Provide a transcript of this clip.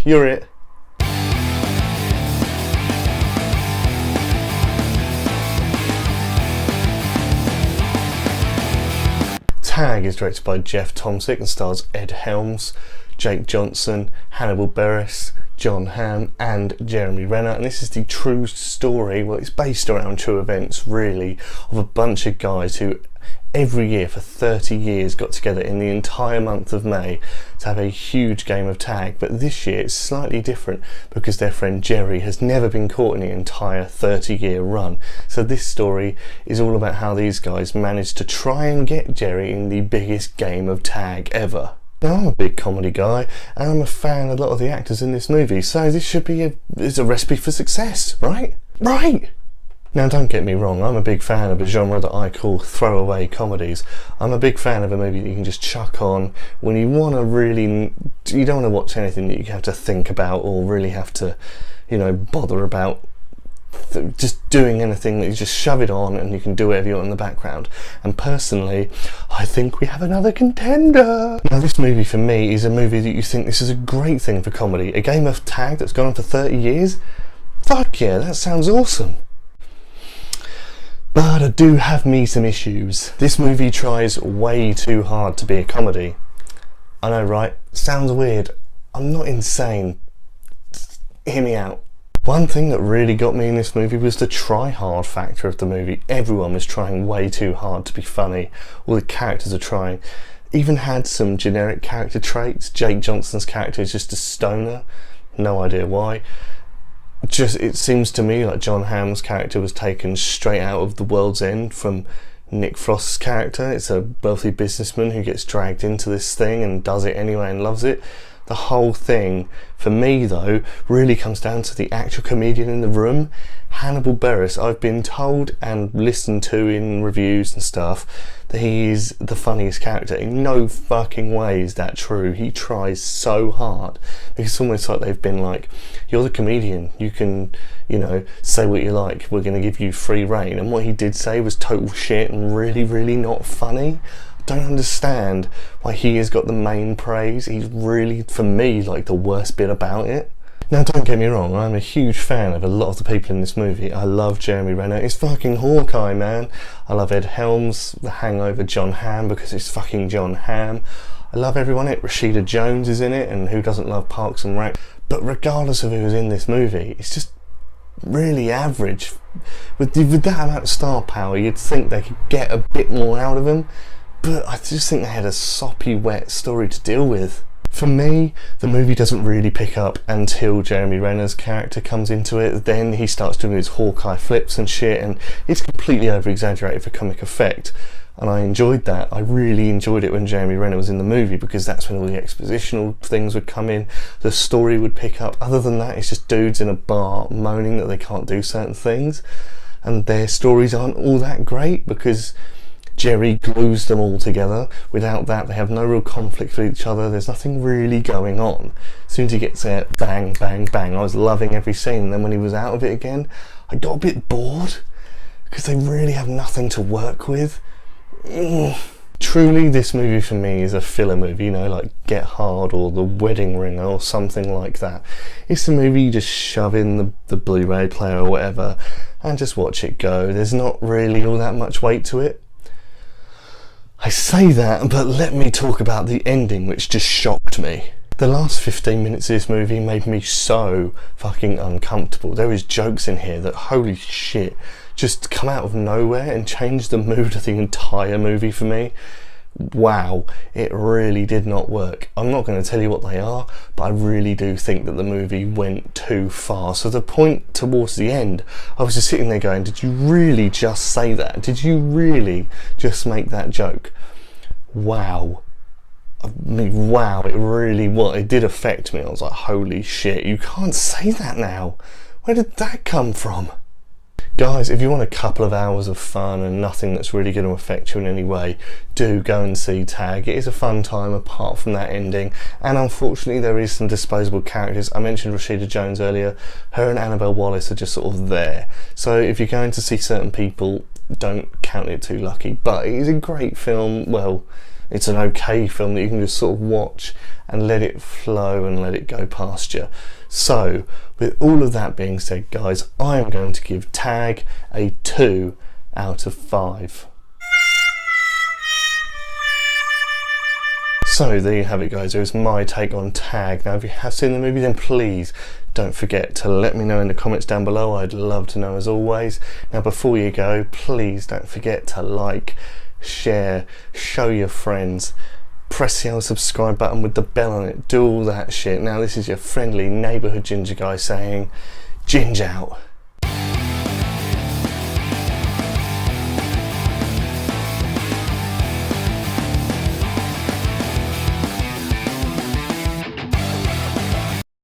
you're it. Tag is directed by Jeff Tomsic and stars Ed Helms, Jake Johnson, Hannibal Buress, John Hamm and Jeremy Renner, and this is the true story, well it's based around true events really, of a bunch of guys who every year for 30 years got together in the entire month of May to have a huge game of tag. But this year it's slightly different because their friend Jerry has never been caught in the entire 30-year run. So this story is all about how these guys managed to try and get Jerry in the biggest game of tag ever. Now, I'm a big comedy guy and I'm a fan of a lot of the actors in this movie, so this should be a recipe for success, right? Right! Now don't get me wrong, I'm a big fan of a genre that I call throwaway comedies. I'm a big fan of a movie that you can just chuck on when you want to really, you don't want to watch anything that you have to think about or really have to, you know, bother about just doing anything, that you just shove it on and you can do whatever you want in the background. And personally, I think we have another contender. Now this movie for me is a movie that you think this is a great thing for comedy. A game of tag that's gone on for 30 years? Fuck yeah, that sounds awesome. But I do have me some issues. This movie tries way too hard to be a comedy. I know, right? Sounds weird. I'm not insane. Hear me out. One thing that really got me in this movie was the try-hard factor of the movie. Everyone was trying way too hard to be funny. All the characters are trying. Even had some generic character traits. Jake Johnson's character is just a stoner. No idea why. Just, it seems to me like John Hamm's character was taken straight out of The World's End from Nick Frost's character. It's a wealthy businessman who gets dragged into this thing and does it anyway and loves it. The whole thing, for me though, really comes down to the actual comedian in the room. Hannibal Buress, I've been told and listened to in reviews and stuff that he is the funniest character. In no fucking way is that true. He tries so hard because it's almost like they've been like, you're the comedian, you can, you know, say what you like, we're going to give you free rein. And what he did say was total shit and really not funny. Don't understand why he has got the main praise. He's really, for me, like the worst bit about it. Now don't get me wrong, I'm a huge fan of a lot of the people in this movie. I love Jeremy Renner, it's fucking Hawkeye, man. I love Ed Helms, The Hangover, John Hamm, because it's fucking John Hamm. I love everyone in it. Rashida Jones is in it, and who doesn't love Parks and Rec? But regardless of who's in this movie, it's just really average. With that amount of star power, you'd think they could get a bit more out of him. But I just think they had a soppy, wet story to deal with. For me, the movie doesn't really pick up until Jeremy Renner's character comes into it. Then he starts doing his Hawkeye flips and shit, and it's completely over-exaggerated for comic effect. And I enjoyed that. I really enjoyed it when Jeremy Renner was in the movie, because that's when all the expositional things would come in, the story would pick up. Other than that, it's just dudes in a bar moaning that they can't do certain things, and their stories aren't all that great because Jerry glues them all together. Without that, they have no real conflict with each other. There's nothing really going on. As soon as he gets there, bang, bang, bang. I was loving every scene. And then when he was out of it again, I got a bit bored because they really have nothing to work with. Truly, this movie for me is a filler movie, you know, like Get Hard or The Wedding Ring or something like that. It's a movie you just shove in the Blu-ray player or whatever and just watch it go. There's not really all that much weight to it. I say that, but let me talk about the ending, which just shocked me. The last 15 minutes of this movie made me so fucking uncomfortable. There is jokes in here that, holy shit, just come out of nowhere and change the mood of the entire movie for me. Wow, it really did not work. I'm not going to tell you what they are, but I really do think that the movie went too far. So the point towards the end, I was just sitting there going, did you really just say that? Did you really just make that joke? Wow. I mean, wow, it really was. It did affect me. I was like, holy shit, you can't say that now. Where did that come from? Guys, if you want a couple of hours of fun and nothing that's really going to affect you in any way, do go and see Tag. It is a fun time apart from that ending, and unfortunately there is some disposable characters. I mentioned Rashida Jones earlier. Her and Annabelle Wallis are just sort of there. So if you're going to see certain people, don't count it too lucky. But it is a great film. Well, It's an okay film that you can just sort of watch and let it flow and let it go past you. So with all of that being said, guys, I am going to give Tag a 2 out of 5. So there you have it, guys. There's my take on Tag. Now if you have seen the movie, then please don't forget to let me know in the comments down below. I'd love to know, as always. Now before you go, please don't forget to like, share, show your friends, press the old subscribe button with the bell on it, do all that shit. Now this is your friendly neighbourhood ginger guy saying, Ginge out.